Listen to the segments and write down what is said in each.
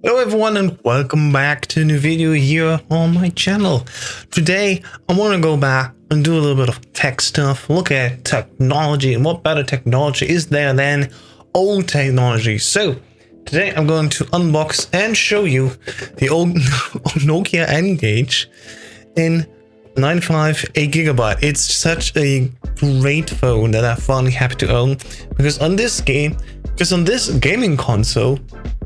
Hello everyone and welcome back to a new video here on my channel. Today I want to go back and do a little bit of tech stuff, look at technology and what better technology is there than old technology. So today I'm going to unbox and show you the old Nokia N95 8GB. It's such a great phone that I'm finally happy to own because on this gaming console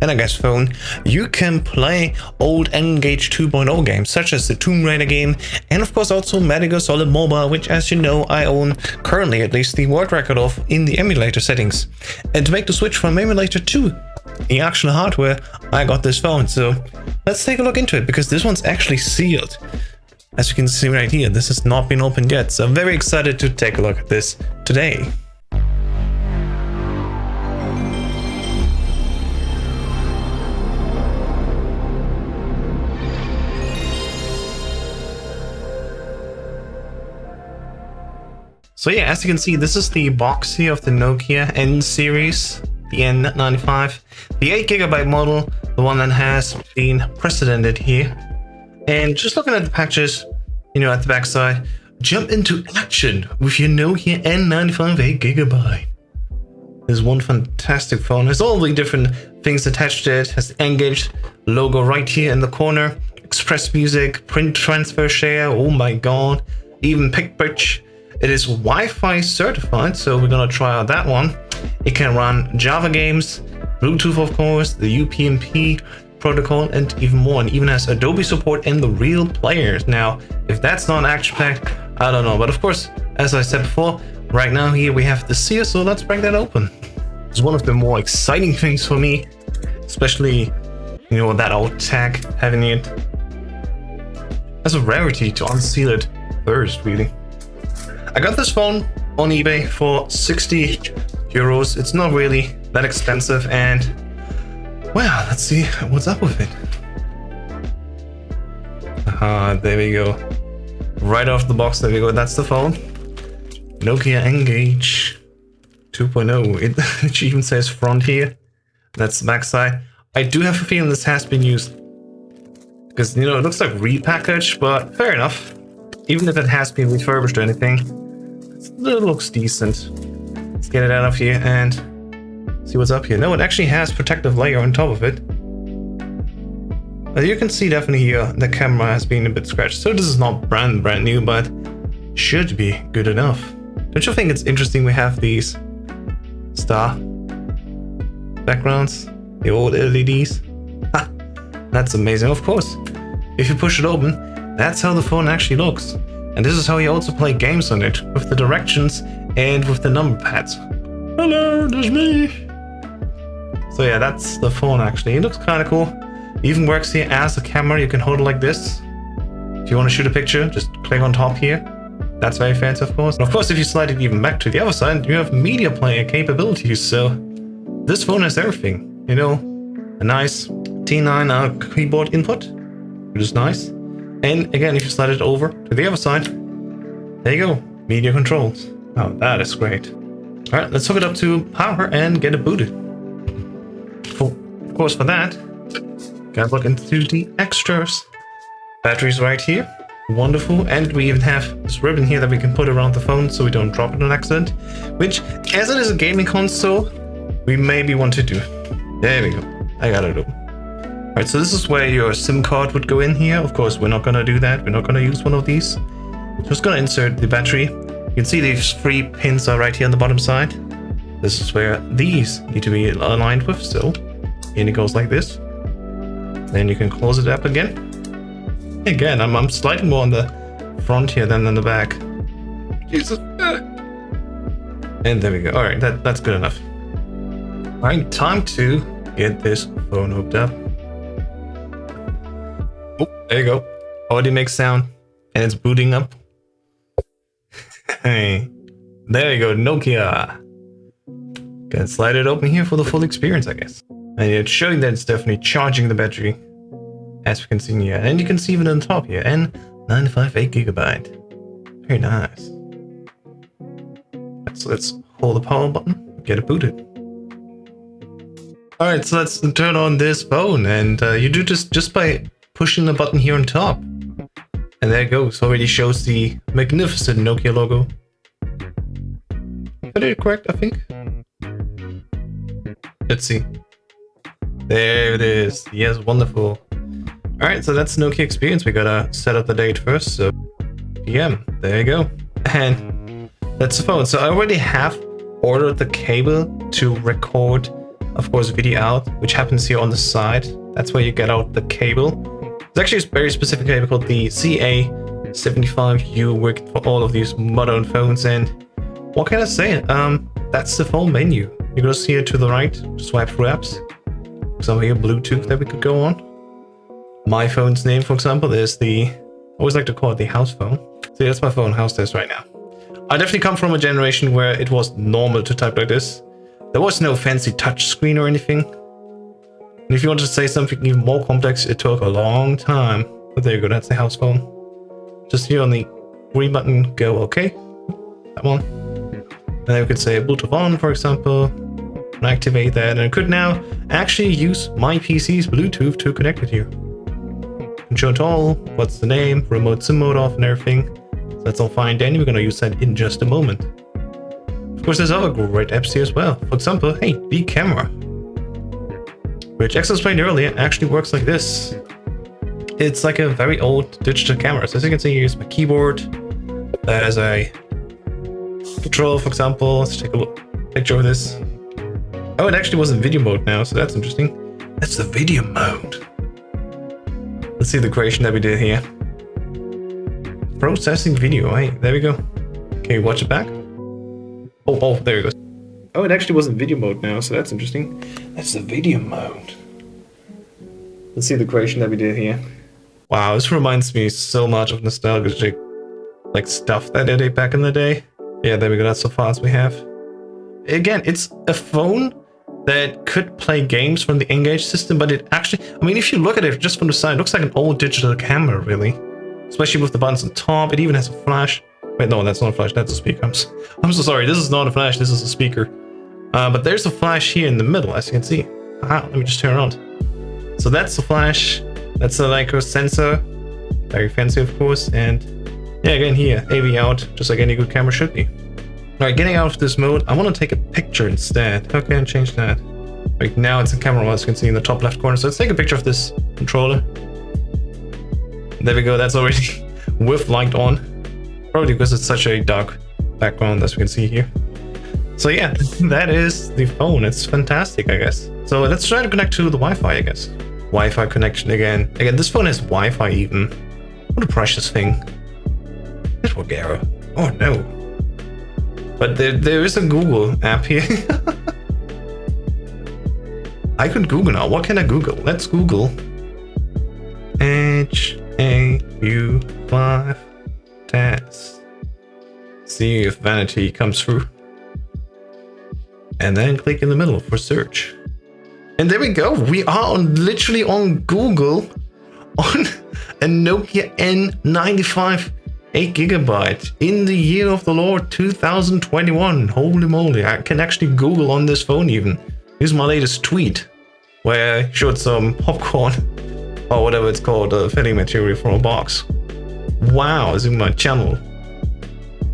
and I guess phone, you can play old ngage 2.0 games such as the Tomb Raider game and of course also Metal Gear Solid Mobile, which as you know I own currently at least the world record of in the emulator settings. And to make the switch from emulator to the actual hardware, I got this phone. So let's take a look into it because this one's actually sealed. As you can see right here, this has not been opened yet, so I'm very excited to take a look at this today. So yeah, as you can see, this is the box here of the Nokia N series, the N95, the 8GB model, the one that has been precedented here. And just looking at the packages, you know, at the back side, jump into action with your Nokia N95 8GB. There's one fantastic phone. There's all the different things attached to it. It has the ngage logo right here in the corner, Express Music, print transfer share, oh my god, even PicBridge. It is Wi-Fi certified, so we're gonna try out that one. It can run Java games, Bluetooth of course, the UPnP protocol, and even more. And even has Adobe support and the real players. Now, if that's not action packed, I don't know. But of course, as I said before, right now here we have the seal, so let's break that open. It's one of the more exciting things for me, especially, you know, that old tag, having it as a rarity to unseal it first, really. I got this phone on eBay for 60 euros. It's not really that expensive, and well, let's see what's up with it. There we go. Right off the box, there we go. That's the phone. Nokia N-Gage 2.0. It even says front here. That's the back side. I do have a feeling this has been used because, you know, it looks like repackaged, but fair enough. Even if it has been refurbished or anything, it looks decent. Let's get it out of here and see what's up here. No, it actually has protective layer on top of it. As you can see definitely here, the camera has been a bit scratched. So this is not brand new, but should be good enough. Don't you think it's interesting we have these star backgrounds, the old LEDs? Ha, that's amazing. Of course, if you push it open, that's how the phone actually looks. And this is how you also play games on it, with the directions and with the number pads. Hello, there's me. So yeah, that's the phone actually. It looks kind of cool. It even works here as a camera. You can hold it like this. If you want to shoot a picture, just click on top here. That's very fancy, of course. And of course, if you slide it even back to the other side, you have media player capabilities. So this phone has everything. You know, a nice T9 keyboard input, which is nice. And again, if you slide it over to the other side, there you go, media controls. Oh, that is great. All right, let's hook it up to power and get it booted. Of course, for that, gotta look into the extras. Batteries right here, wonderful. And we even have this ribbon here that we can put around the phone so we don't drop it on accident, which, as it is a gaming console, we maybe want to do. There we go, I got it open. Alright, so this is where your SIM card would go in here. Of course, we're not going to do that. We're not going to use one of these. Just going to insert the battery. You can see these 3 pins are right here on the bottom side. This is where these need to be aligned with. So, and it goes like this. Then you can close it up again. Again, I'm slightly more on the front here than on the back. Jesus. And there we go. Alright, that's good enough. Alright, time to get this phone hooked up. Oh, there you go. Already makes sound and it's booting up. Hey, there you go, Nokia. Can slide it open here for the full experience, I guess. And it's showing that it's definitely charging the battery, as we can see here. And you can see even on the top here, N95 8GB. Very nice. So let's hold the power button, get it booted. Alright, so let's turn on this phone, and you do this just by pushing the button here on top. And there it goes, already shows the magnificent Nokia logo. Got it correct, I think? Let's see. There it is. Yes, wonderful. Alright, so that's Nokia experience. We gotta set up the date first, so PM, there you go. And that's the phone. So I already have ordered the cable to record, of course, video out, which happens here on the side. That's where you get out the cable. It's actually a very specific cable called the CA75U, working for all of these modern phones. And what can I say? That's the phone menu. You go see it to the right, swipe through apps. For example, here, Bluetooth that we could go on. My phone's name, for example, is I always like to call it the house phone. See, that's my phone, house test right now. I definitely come from a generation where it was normal to type like this. There was no fancy touch screen or anything. And if you want to say something even more complex, it took a long time. But there you go, that's the house phone. Just here on the green button, go OK. That one. And then we could say Bluetooth on, for example. And activate that. And I could now actually use my PC's Bluetooth to connect with you. Control it all, what's the name, remote SIM mode off and everything. So that's all fine, Danny. We're going to use that in just a moment. Of course, there's other great apps here as well. For example, hey, the camera, which, as I explained earlier, actually works like this. It's like a very old digital camera. So as you can see, here's my keyboard. There's a control, for example. Let's take a look, picture of this. Oh, it actually was in video mode now, so that's interesting. That's the video mode. Let's see the creation that we did here. Processing video. Hey, there we go. Can you watch it back? Oh, there it goes. Oh, it actually was in video mode now, so that's interesting. That's the video mode. Let's see the creation that we did here. Wow, this reminds me so much of nostalgic, like, stuff that I did back in the day. Yeah, there we go. That's so far as we have. Again, it's a phone that could play games from the ngage system, but it actually, I mean, if you look at it just from the side, it looks like an old digital camera, really. Especially with the buttons on top. It even has a flash. Wait, no, that's not a flash, that's a speaker. I'm so sorry, this is not a flash, this is a speaker. But there's a flash here in the middle, as you can see. Let me just turn around. So that's the flash. That's a micro sensor. Very fancy, of course. And yeah, again here, AV out, just like any good camera should be. Alright, getting out of this mode, I want to take a picture instead. How can I change that? Right now it's in camera mode, as you can see in the top left corner. So let's take a picture of this controller. There we go, that's already with light on. Probably because it's such a dark background, as we can see here. So yeah, that is the phone. It's fantastic, I guess. So let's try to connect to the Wi-Fi, I guess. Wi-Fi connection again. Again, this phone has Wi-Fi even. What a precious thing. Network error. Oh no. But there is a Google app here. I could Google now. What can I Google? Let's Google HAU5 test. See if vanity comes through. And then click in the middle for search. And there we go. We are literally on Google on a Nokia N95 8GB in the year of the Lord 2021. Holy moly, I can actually Google on this phone even. Here's my latest tweet where I showed some popcorn or whatever it's called, filling material from a box. Wow, it's in my channel.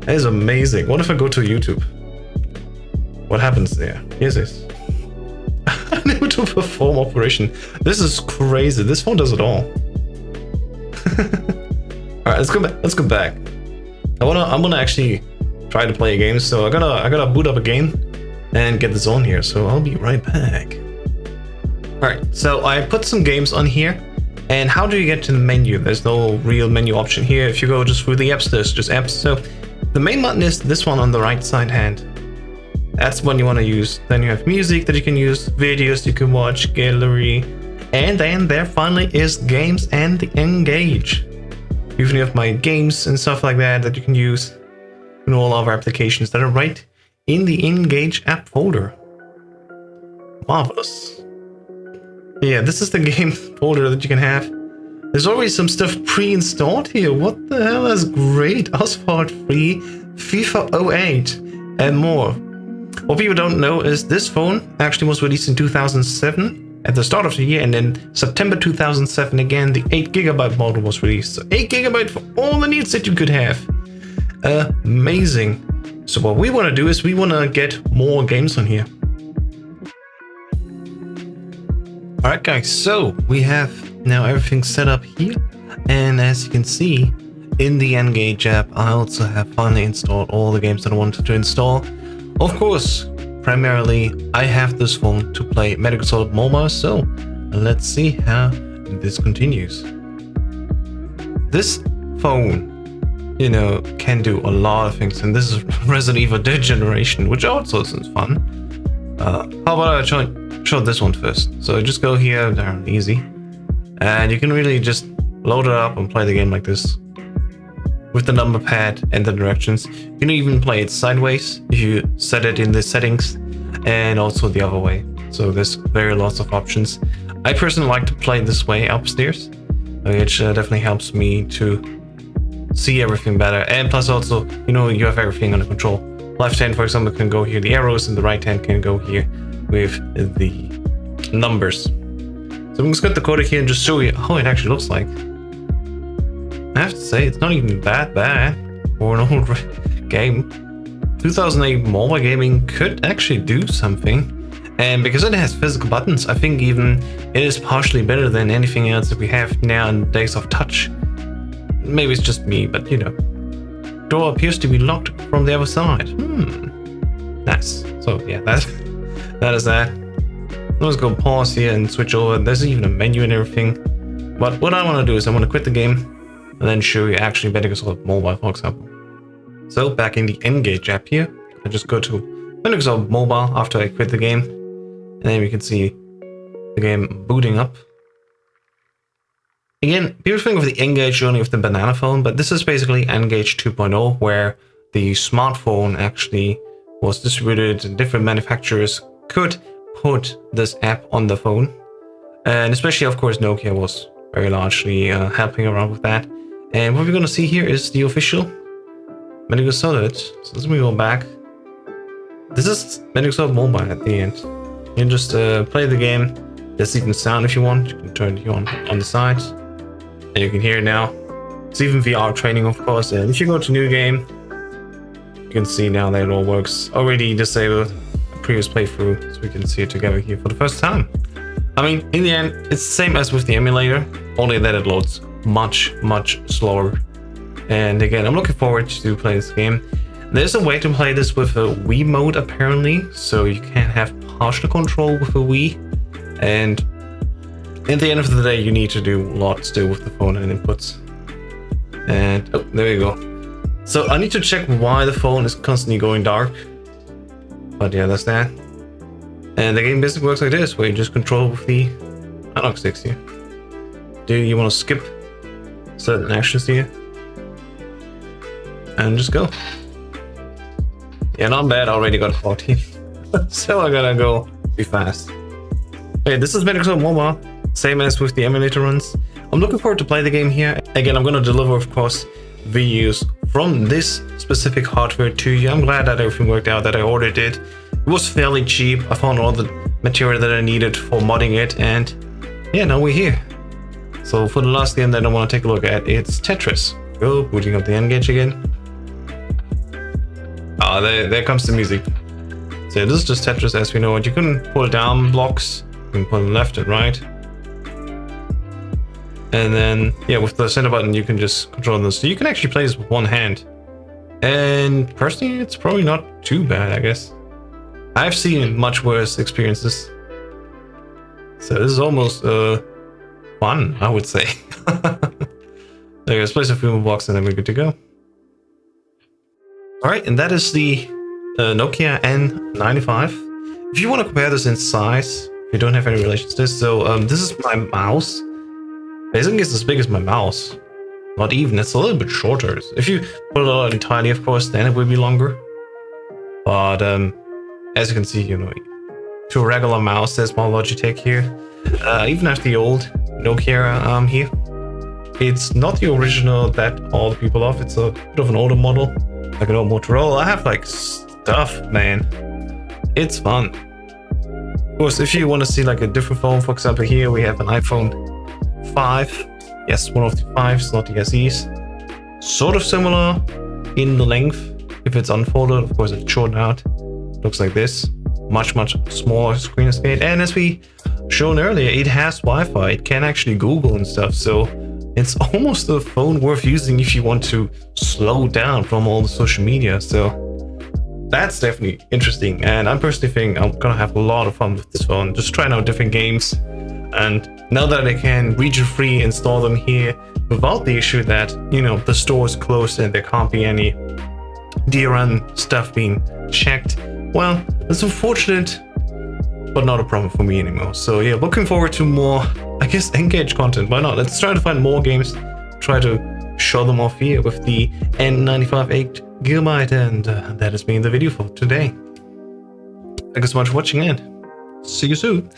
That is amazing. What if I go to YouTube? What happens there? Here's this. Unable to perform operation. This is crazy. This phone does it all. Alright, let's go back. Let's go back. I'm gonna actually try to play a game, so I gotta boot up a game and get this on here. So I'll be right back. Alright, so I put some games on here. And how do you get to the menu? There's no real menu option here. If you go just through the apps, there's just apps. So the main button is this one on the right side hand. That's one you want to use. Then you have music that you can use, videos you can watch, gallery, and then there finally is games and the ngage. Even you have my games and stuff like that you can use, and all other applications that are right in the ngage app folder. Marvelous. Yeah, this is the game folder that you can have. There's already some stuff pre-installed here. What the hell? That's great. Asphalt 3, FIFA 08, and more. What people don't know is this phone actually was released in 2007 at the start of the year, and then September 2007 again the 8GB model was released. So 8GB for all the needs that you could have. Amazing. So what we want to do is we want to get more games on here. Alright guys, so we have now everything set up here, and as you can see in the ngage app, I also have finally installed all the games that I wanted to install. Of course, primarily I have this phone to play Metal Gear Solid Mobile, so let's see how this continues. This phone, you know, can do a lot of things, and this is Resident Evil Degeneration, which also sounds fun. How about I show this one first? So just go here, down easy, and you can really just load it up and play the game like this with the number pad and the directions. You can even play it sideways if you set it in the settings, and also the other way. So there's very lots of options. I personally like to play this way upstairs, which definitely helps me to see everything better. And plus also, you know, you have everything under control. Left hand, for example, can go here the arrows, and the right hand can go here with the numbers. So I'm just going to code it here and just show you how it actually looks like. I have to say, it's not even that bad for an old game. 2008 mobile gaming could actually do something. And because it has physical buttons, I think even it is partially better than anything else that we have nowadays of touch. Maybe it's just me, but you know. Door appears to be locked from the other side. Nice. So yeah, that is that. Let's go pause here and switch over. There's even a menu and everything. But what I want to do is I want to quit the game and then show you actually Metal Gear Solid Mobile, for example. So back in the ngage app here, I just go to Metal Gear Solid Mobile after I quit the game, and then we can see the game booting up. Again, people think of the ngage only of the banana phone, but this is basically ngage 2.0, where the smartphone actually was distributed and different manufacturers could put this app on the phone. And especially, of course, Nokia was very largely helping around with that. And what we're going to see here is the official Metal Gear Solid. So let's go back. This is Metal Gear Solid Mobile at the end. You can just play the game. There's even sound if you want. You can turn it on the side. And you can hear it now. It's even VR training, of course. And if you go to new game, you can see now that it all works. Already disabled previous playthrough, so we can see it together here for the first time. I mean, in the end, it's the same as with the emulator, only that it loads much slower. And again, I'm looking forward to play this game. There's a way to play this with a Wii mode apparently, so you can have partial control with a Wii. And at the end of the day, you need to do a lot still with the phone and inputs. And oh, there you go. So I need to check why the phone is constantly going dark. But yeah, that's that. And the game basically works like this, where you just control with the analog sticks here. Do you want to skip certain actions here? And just go. Yeah, not bad, already got 14. So I gotta go be fast. Okay, this is Metal Gear Solid Mobile, same as with the emulator runs. I'm looking forward to play the game here. Again, I'm gonna deliver, of course, videos from this specific hardware to you. I'm glad that everything worked out, that I ordered it. It was fairly cheap. I found all the material that I needed for modding it, and yeah, now we're here. So for the last game that I want to take a look at, it's Tetris. Go, booting up the ngage again. Ah, there comes the music. So this is just Tetris as we know it. You can pull down blocks, you can pull left and right. And then, yeah, with the center button, you can just control this. So you can actually play this with one hand. And personally, it's probably not too bad, I guess. I've seen much worse experiences. So this is almost fun, I would say. There, let's place a few more blocks and then we're good to go. Alright, and that is the Nokia N95. If you want to compare this in size, you don't have any relation to this. So this is my mouse. Basically, it's as big as my mouse. Not even, it's a little bit shorter. If you put it out entirely, of course, then it will be longer. But as you can see, you know, to a regular mouse, there's more Logitech here. Even at the old Nokia here, it's not the original that all the people have. It's a bit of an older model, like an old Motorola. I have like stuff, man. it's fun. Of course, if you want to see like a different phone, for example, here we have an iPhone 5. Yes, one of the 5s, not the SEs. Sort of similar in the length. If it's unfolded, of course, it's shortened out. Looks like this. Much smaller screen space. And as we shown earlier, it has Wi-Fi. It can actually Google and stuff. So it's almost a phone worth using if you want to slow down from all the social media. So that's definitely interesting. And I personally think I'm gonna have a lot of fun with this phone, just trying out different games. And now that I can region-free install them here without the issue that, you know, the store is closed and there can't be any DRM stuff being checked, well, it's unfortunate, but not a problem for me anymore. So yeah, looking forward to more, I guess, N-Gage content. Why not? Let's try to find more games, try to show them off here with the N95 8GB, and that has been the video for today. Thank you so much for watching, and see you soon.